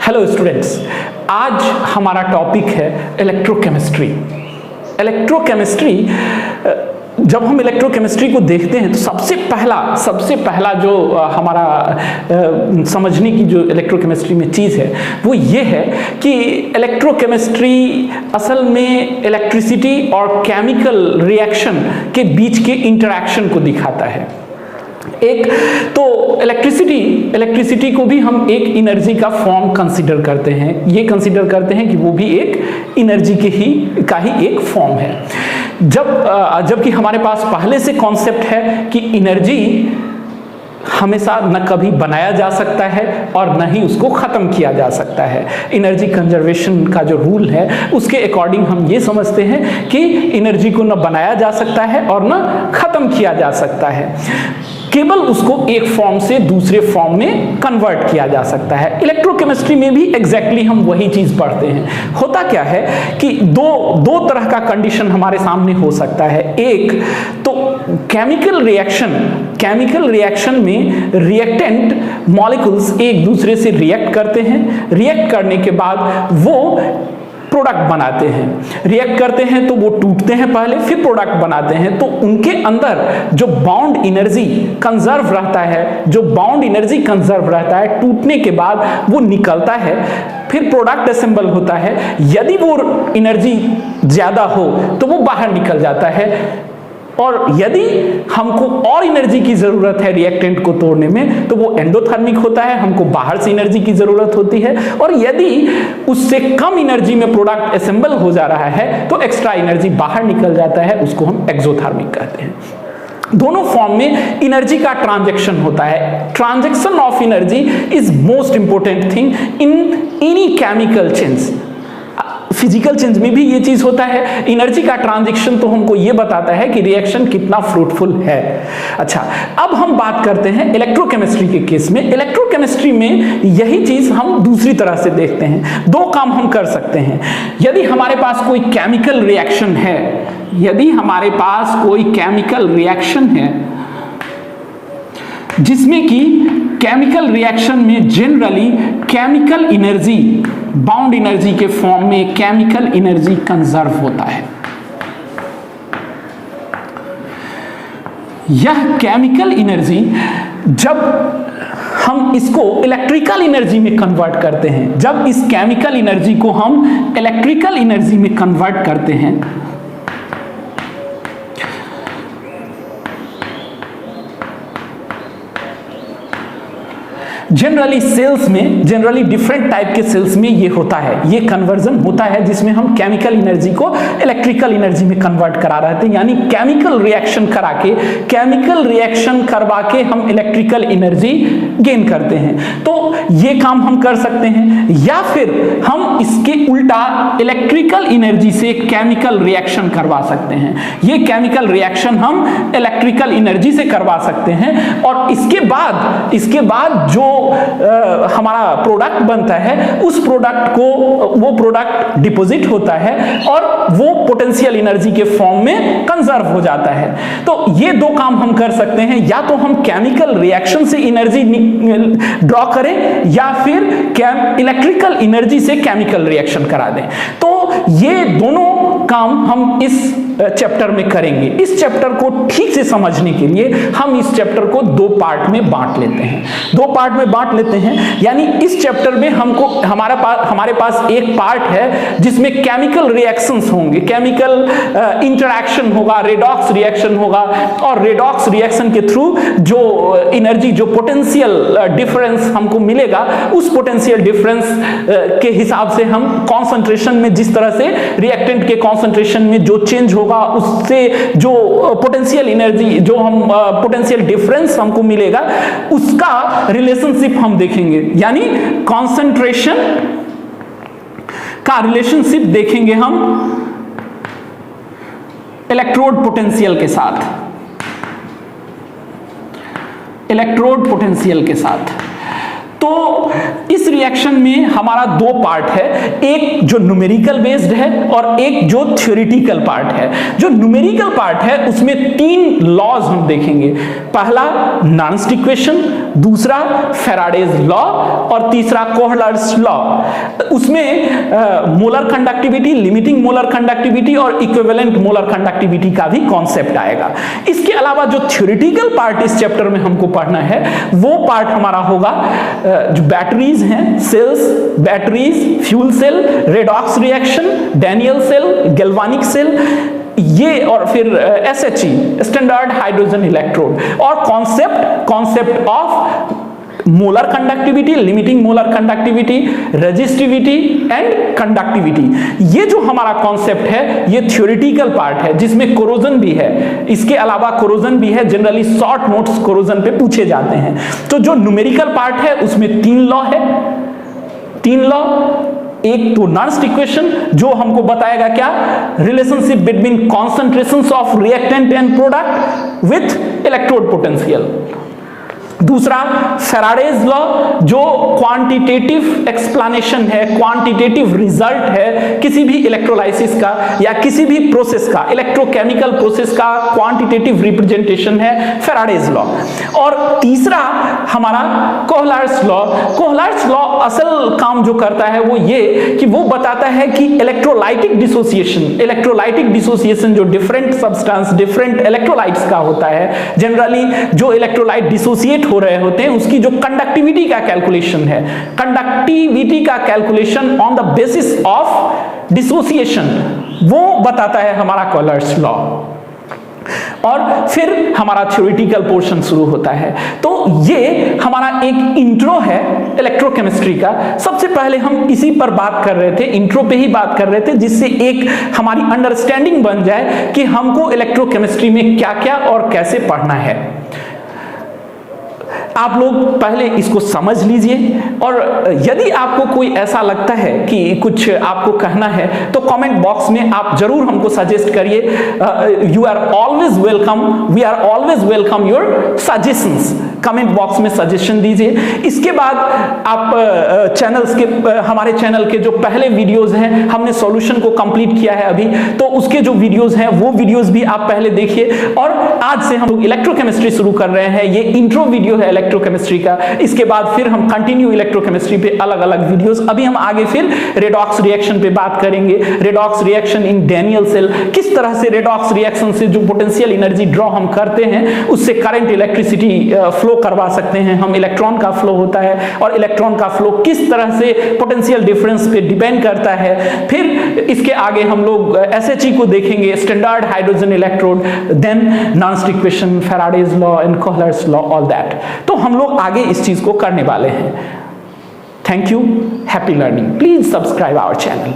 Hello students, आज हमारा topic है इलेक्ट्रोकेमिस्ट्री। इलेक्ट्रोकेमिस्ट्री, जब हम इलेक्ट्रोकेमिस्ट्री को देखते हैं तो सबसे पहला जो हमारा समझने की जो इलेक्ट्रोकेमिस्ट्री में चीज़ है वो ये है कि इलेक्ट्रोकेमिस्ट्री असल में इलेक्ट्रिसिटी और केमिकल रिएक्शन के बीच के इंटरैक्शन को दिखाता है। एक तो इलेक्ट्रिसिटी को भी हम एक एनर्जी का फॉर्म कंसीडर करते हैं, ये कंसीडर करते हैं कि वो भी एक एनर्जी का ही एक फॉर्म है। जबकि हमारे पास पहले से कॉन्सेप्ट है कि एनर्जी हमेशा न कभी बनाया जा सकता है और न ही उसको ख़त्म किया जा सकता है। एनर्जी कंजर्वेशन का जो रूल है उसके अकॉर्डिंग हम ये समझते हैं कि एनर्जी को न बनाया जा सकता है और न ख़त्म किया जा सकता है, केवल उसको एक फॉर्म से दूसरे फॉर्म में कन्वर्ट किया जा सकता है। इलेक्ट्रोकेमिस्ट्री में भी एग्जैक्टली हम वही चीज़ पढ़ते हैं। होता क्या है कि दो तरह का कंडीशन हमारे सामने हो सकता है। एक तो केमिकल रिएक्शन में रिएक्टेंट मॉलिक्यूल्स एक दूसरे से रिएक्ट करते हैं, रिएक्ट करने के बाद वो प्रोडक्ट बनाते हैं। रिएक्ट करते हैं तो वो टूटते हैं पहले, फिर प्रोडक्ट बनाते हैं। तो उनके अंदर जो बाउंड एनर्जी कंजर्व रहता है, टूटने के बाद वो निकलता है, फिर प्रोडक्ट असेंबल होता है। यदि वो एनर्जी ज़्यादा हो तो वो बाहर निकल जाता है, और यदि हमको और एनर्जी की ज़रूरत है रिएक्टेंट को तोड़ने में तो वो एंडोथर्मिक होता है, हमको बाहर से एनर्जी की ज़रूरत होती है। और यदि उससे कम एनर्जी में प्रोडक्ट असेंबल हो जा रहा है तो एक्स्ट्रा एनर्जी बाहर निकल जाता है, उसको हम एक्सोथर्मिक कहते हैं। दोनों फॉर्म में एनर्जी का ट्रांजैक्शन होता है। Transaction of energy is most important thing in any chemical change. Physical change में भी ये चीज होता है। एनर्जी का ट्रांजैक्शन तो हमको ये बताता है कि रिएक्शन कितना फ्रूटफुल है। अच्छा, अब हम बात करते हैं इलेक्ट्रोकेमिस्ट्री के केस में। इलेक्ट्रोकेमिस्ट्री में यही चीज हम दूसरी तरह से देखते हैं। दो काम हम कर सकते हैं। यदि हमारे पास कोई केमिकल रिएक्शन है जिसमें कि केमिकल रिएक्शन में generally chemical energy bound energy के फॉर्म में केमिकल एनर्जी कंजर्व होता है। यह केमिकल एनर्जी जब हम इसको इलेक्ट्रिकल एनर्जी में कन्वर्ट करते हैं, जब इस केमिकल एनर्जी को हम इलेक्ट्रिकल एनर्जी में कन्वर्ट करते हैं जनरली डिफरेंट टाइप के सेल्स में ये होता है, ये कन्वर्जन होता है जिसमें हम केमिकल एनर्जी को इलेक्ट्रिकल एनर्जी में कन्वर्ट करा रहे थे, यानी केमिकल रिएक्शन करवा के हम इलेक्ट्रिकल एनर्जी गेन करते हैं। तो ये काम हम कर सकते हैं, या फिर हम इसके उल्टा इलेक्ट्रिकल एनर्जी से केमिकल रिएक्शन करवा सकते हैं। ये केमिकल रिएक्शन हम इलेक्ट्रिकल एनर्जी से करवा सकते हैं, और इसके बाद जो हमारा प्रोडक्ट बनता है उस प्रोडक्ट को वो प्रोडक्ट डिपॉजिट होता है और वो पोटेंशियल एनर्जी के फॉर्म में कंजर्व हो जाता है। तो ये दो काम हम कर सकते हैं, या तो हम केमिकल रिएक्शन से एनर्जी ड्रॉ करें या फिर इलेक्ट्रिकल एनर्जी से केमिकल रिएक्शन करा दें। तो ये दोनों काम हम इस चैप्टर में करेंगे। इस चैप्टर को ठीक से समझने के लिए हम इस चैप्टर को दो पार्ट में बांट लेते हैं। यानी इस चैप्टर में हमारे पास एक पार्ट है जिसमें केमिकल रिएक्शंस होंगे, केमिकल इंटरैक्शन होगा, रेडॉक्स रिएक्शन होगा, और रेडॉक्स रिएक्शन के थ्रू जो एनर्जी, जो पोटेंशियल डिफरेंस हमको मिलेगा, उस पोटेंशियल डिफरेंस के हिसाब से हम कॉन्सेंट्रेशन में, जिस तरह से रिएक्टेंट के कॉन्सेंट्रेशन में जो चेंज होगा उससे जो पोटेंशियल एनर्जी, जो हम पोटेंशियल डिफरेंस हमको मिलेगा, उसका रिलेशनशिप हम देखेंगे। यानी कॉन्सेंट्रेशन का रिलेशनशिप देखेंगे हम इलेक्ट्रोड पोटेंशियल के साथ। तो इस रिएक्शन में हमारा दो पार्ट है, एक जो न्यूमेरिकल बेस्ड है और एक जो थ्योरेटिकल पार्ट है। जो न्यूमेरिकल पार्ट है उसमें 3 लॉज हम देखेंगे। पहला नॉनस्ट इक्वेशन, दूसरा फैराडेज लॉ और तीसरा कोहलर्स लॉ। उसमें molar conductivity, limiting molar conductivity और इक्विवेलेंट मोलर कंडक्टिविटी का भी कॉन्सेप्ट आएगा। इसके अलावा जो थ्योरेटिकल पार्ट इस चैप्टर में हमको पढ़ना है वो पार्ट हमारा होगा जो बैटरीज हैं, cells, batteries, fuel cell, redox reaction, Daniell cell, galvanic cell, ये और फिर SHE स्टैंडर्ड हाइड्रोजन इलेक्ट्रोड और concept of molar conductivity, limiting molar conductivity, resistivity and conductivity. ये जो हमारा कॉन्सेप्ट है ये थ्योरेटिकल पार्ट है जिसमें कोरोजन भी है। इसके अलावा कोरोजन भी है, जनरली शॉर्ट नोट्स कोरोजन पे पूछे जाते हैं। तो जो न्यूमेरिकल पार्ट है उसमें 3 लॉ है, 3 लॉ। एक तो नॉनस्ट इक्वेशन जो हमको बताएगा क्या, relationship between concentrations of reactant and product with electrode potential. दूसरा फैराडेज लॉ जो क्वांटिटेटिव एक्सप्लेनेशन है, क्वांटिटेटिव रिजल्ट है किसी भी इलेक्ट्रोलाइसिस का या किसी भी प्रोसेस का, इलेक्ट्रोकेमिकल प्रोसेस का क्वांटिटेटिव रिप्रेजेंटेशन है फैराडेज लॉ। और तीसरा हमारा कोहलर्स लॉ। कोहलर्स लॉ असल काम जो करता है वो ये कि वो बताता है कि इलेक्ट्रोलाइटिक डिसोसिएशन जो डिफरेंट सब्सटेंस, डिफरेंट इलेक्ट्रोलाइट्स का होता है, जनरली जो इलेक्ट्रोलाइट डिसोसिएट हो रहे होते हैं उसकी जो कंडक्टिविटी का कैलकुलेशन है, कंडक्टिविटी का calculation on the basis of dissociation, वो बताता है हमारा कोहलर्स लॉ। और फिर हमारा थ्योरेटिकल पोर्शन शुरू होता है। तो ये हमारा एक इंट्रो है इलेक्ट्रोकेमिस्ट्री का। सबसे पहले हम इसी पर बात कर रहे थे, इंट्रो पे ही बात कर रहे थे, जिससे एक हमारी अंडरस्टैंडिंग बन जाए कि हमको इलेक्ट्रोकेमिस्ट्री में क्या क्या और कैसे पढ़ना है। आप लोग पहले इसको समझ लीजिए और यदि आपको कोई ऐसा लगता है कि कुछ आपको कहना है तो कमेंट बॉक्स में आप जरूर हमको सजेस्ट करिए। You are always welcome, we are always welcome your suggestions. Comment box में सजेशन दीजिए। इसके बाद आप चैनल्स के, हमारे चैनल के जो पहले वीडियोस हैं, हमने सॉल्यूशन को कंप्लीट किया है अभी, तो उसके जो वीडियोस हैं वो वीडियोस भी आप पहले देखिए। और आज से हम लोग इलेक्ट्रोकेमिस्ट्री शुरू कर रहे हैं। ये इंट्रो वीडियो है इलेक्ट्रोकेमिस्ट्री का। इसके बाद फिर हम कंटिन्यू इलेक्ट्रोकेमिस्ट्री पे अलग अलग वीडियोस, अभी हम आगे फिर रेडॉक्स रिएक्शन पे बात करेंगे। Redox reaction in Daniell cell, किस तरह से रेडॉक्स रिएक्शन से जो पोटेंशियल एनर्जी ड्रॉ हम करते हैं उससे करंट, इलेक्ट्रिसिटी फ्लो करवा सकते हैं हम। इलेक्ट्रॉन का फ्लो होता है और इलेक्ट्रॉन का फ्लो किस तरह से पोटेंशियल डिफरेंस पे डिपेंड करता है। फिर इसके आगे हम लोग SHE को देखेंगे, standard hydrogen electrode, then Nernst equation, Faraday's law and Kohlrausch's law, all that. तो हम लोग आगे इस चीज को करने वाले हैं। Thank you, happy learning. Please subscribe our channel.